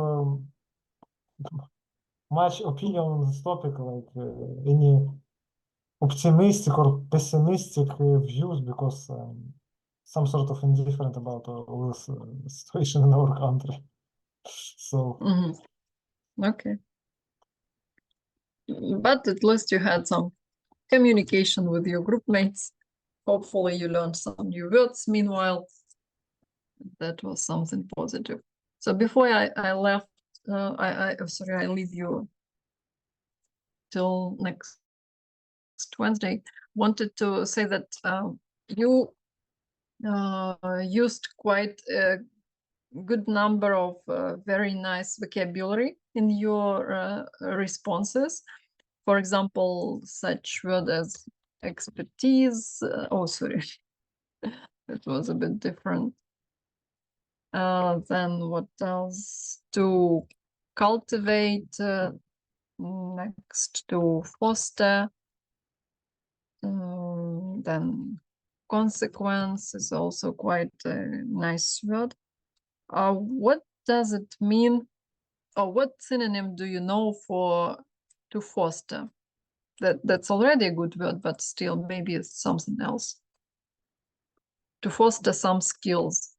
Speaker 3: much opinion on this topic, like any optimistic or pessimistic views, because some sort of indifferent about all this situation in our country. So
Speaker 1: Okay. But at least you had some communication with your group mates. Hopefully you learned some new words. Meanwhile, that was something positive. So before I left, I leave you till next Wednesday. Wanted to say that you used quite a good number of very nice vocabulary in your responses. For example, such word as expertise. It was a bit different. Then what else? To cultivate, next to foster. Then consequence is also quite a nice word. What does it mean? Or what synonym do you know for to foster? That's already a good word, but still maybe it's something else. To foster some skills.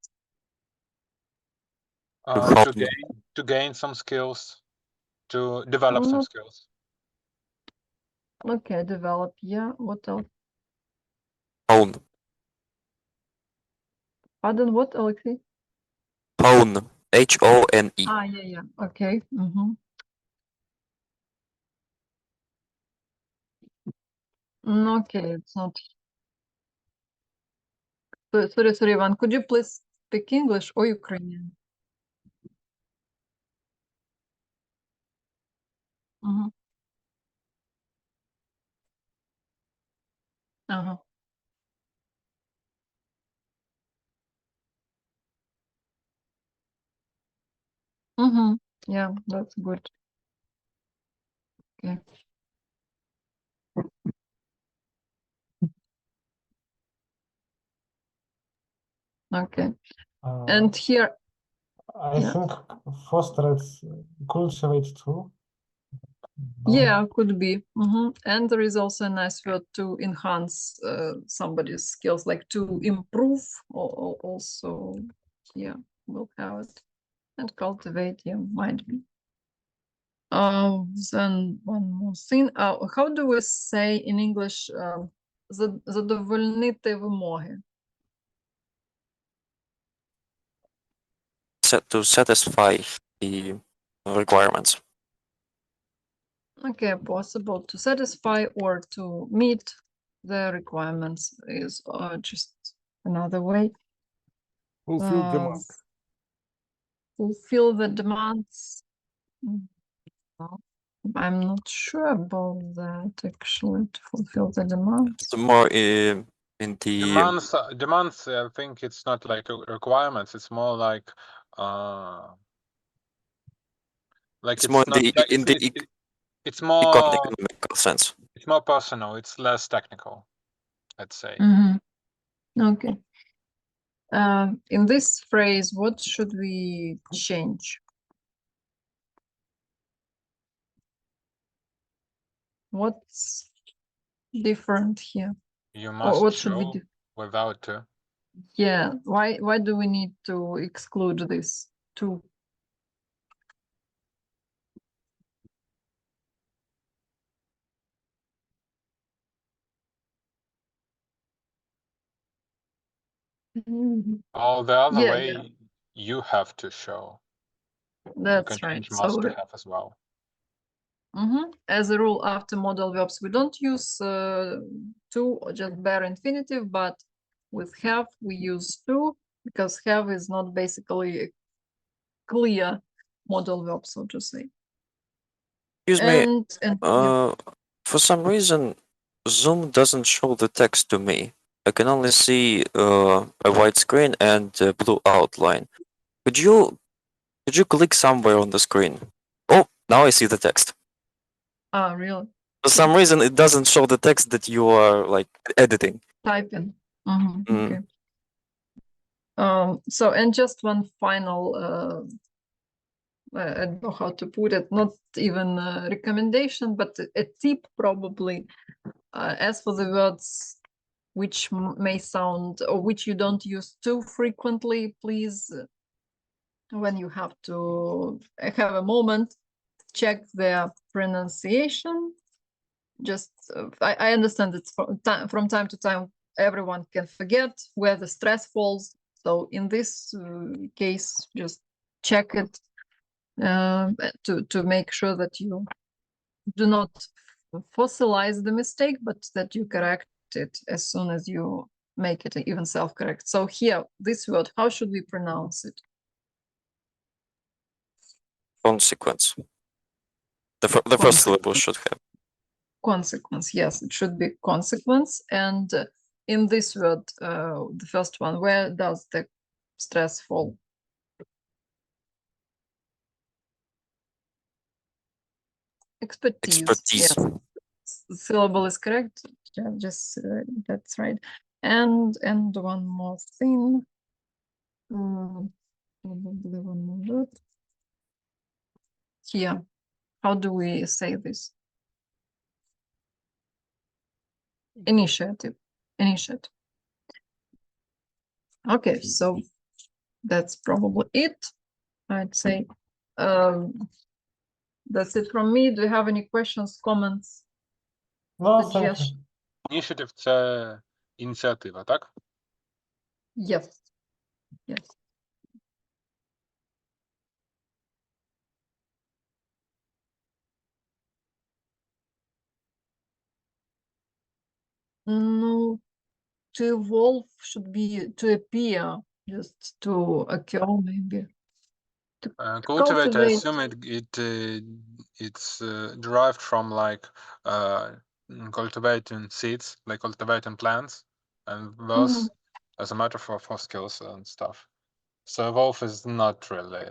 Speaker 7: To gain some skills, to develop some skills.
Speaker 1: Okay, develop. Yeah. What else?
Speaker 4: Hone.
Speaker 1: Pardon, what, Alexei?
Speaker 4: Hone. Hone.
Speaker 1: Yeah. Okay. Okay, it's not. Sorry, Ivan. Could you please speak English or Ukrainian? Yeah, that's good. Okay. Okay. And here,
Speaker 3: I think foster it's cultivate too.
Speaker 1: yeah, could be. And there is also a nice word to enhance somebody's skills, like to improve. Also, yeah, we'll have it. And cultivate, yeah, might be. Then one more thing. How do we say in English задовольнити вимоги?
Speaker 4: To satisfy the requirements.
Speaker 1: Okay, possible to satisfy or to meet the requirements is just another way.
Speaker 2: Fulfill demand.
Speaker 1: Fulfill the demands. Well, I'm not sure about that actually, to fulfill the demands.
Speaker 4: The more in the
Speaker 7: Demands, I think it's not like requirements, it's more like
Speaker 4: it's more
Speaker 7: not
Speaker 4: in
Speaker 7: like
Speaker 4: the
Speaker 7: it's more
Speaker 4: economical sense.
Speaker 7: it's more personal, it's less technical, I'd say.
Speaker 1: Okay. In this phrase, what should we change? What's different here?
Speaker 7: You
Speaker 1: Or
Speaker 7: must
Speaker 1: what should we
Speaker 7: show
Speaker 1: do?
Speaker 7: without to.
Speaker 1: Yeah, why do we need to exclude this too?
Speaker 7: All the other
Speaker 1: Yeah,
Speaker 7: way,
Speaker 1: yeah.
Speaker 7: you have to show. You
Speaker 1: That's
Speaker 7: can
Speaker 1: right.
Speaker 7: change must to
Speaker 1: So,
Speaker 7: have as well.
Speaker 1: as a rule, after modal verbs, we don't use to or just bare infinitive, but with have, we use to, because have is not basically a clear modal verb, so to say.
Speaker 4: Excuse me.
Speaker 1: And yeah.
Speaker 4: For some reason, Zoom doesn't show the text to me. I can only see a white screen and a blue outline. Could you click somewhere on the screen? Oh, now I see the text.
Speaker 1: Ah, really?
Speaker 4: For some reason, it doesn't show the text that you are like editing.
Speaker 1: Typing.
Speaker 4: Mm.
Speaker 1: Okay. So, and just one final, I don't know how to put it, not even a recommendation, but a tip probably. As for the words which may sound, or which you don't use too frequently, please, when you have to have a moment, check their pronunciation. Just, I understand it's from time to time, everyone can forget where the stress falls. So in this case, just check it to make sure that you do not fossilize the mistake, but that you correct it as soon as you make it even self-correct. So here, this word, how should we pronounce it?
Speaker 4: Consequence. The first syllable should have.
Speaker 1: Consequence, yes, it should be consequence. And in this word, the first one, where does the stress fall? Expertise. Yes. Syllable is correct. Yeah, just that's right. And one more thing. Probably one more word. Here, how do we say this? Initiative. Initiative. Okay, so that's probably it. I'd say. That's it from me. Do you have any questions, comments,
Speaker 3: No, thank you.
Speaker 1: suggestions?
Speaker 7: Initiative – це ініціатива, так?
Speaker 1: Yes. Yes. No, to evolve should be to appear, just to occur, maybe. To
Speaker 7: Cultivate, I
Speaker 1: cultivate.
Speaker 7: assume it's derived from like cultivating seeds, like cultivating plants, and thus as a metaphor for skills and stuff. So evolve is not really.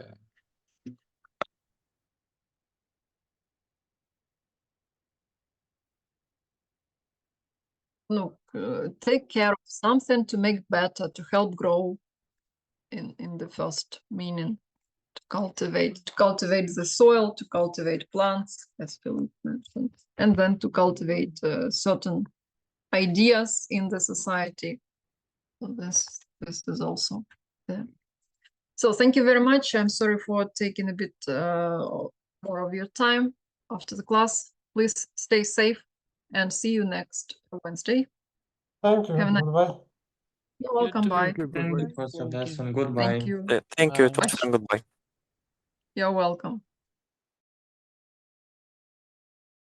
Speaker 1: Look, take care of something to make better, to help grow in the first meaning. To cultivate the soil, to cultivate plants, as Philip mentioned, and then to cultivate certain ideas in the society. So this is also there. So thank you very much. I'm sorry for taking a bit more of your time after the class. Please stay safe and see you next Wednesday.
Speaker 3: Thank you.
Speaker 1: Have a nice-
Speaker 3: Goodbye.
Speaker 1: You're welcome. Bye.
Speaker 2: Thank you.
Speaker 5: Thank
Speaker 2: Goodbye.
Speaker 5: you.
Speaker 8: It was a
Speaker 6: Thank you.
Speaker 8: lesson. Goodbye.
Speaker 1: Thank you.
Speaker 4: Thank you. It
Speaker 5: Bye.
Speaker 4: was fun. Goodbye.
Speaker 1: You're welcome.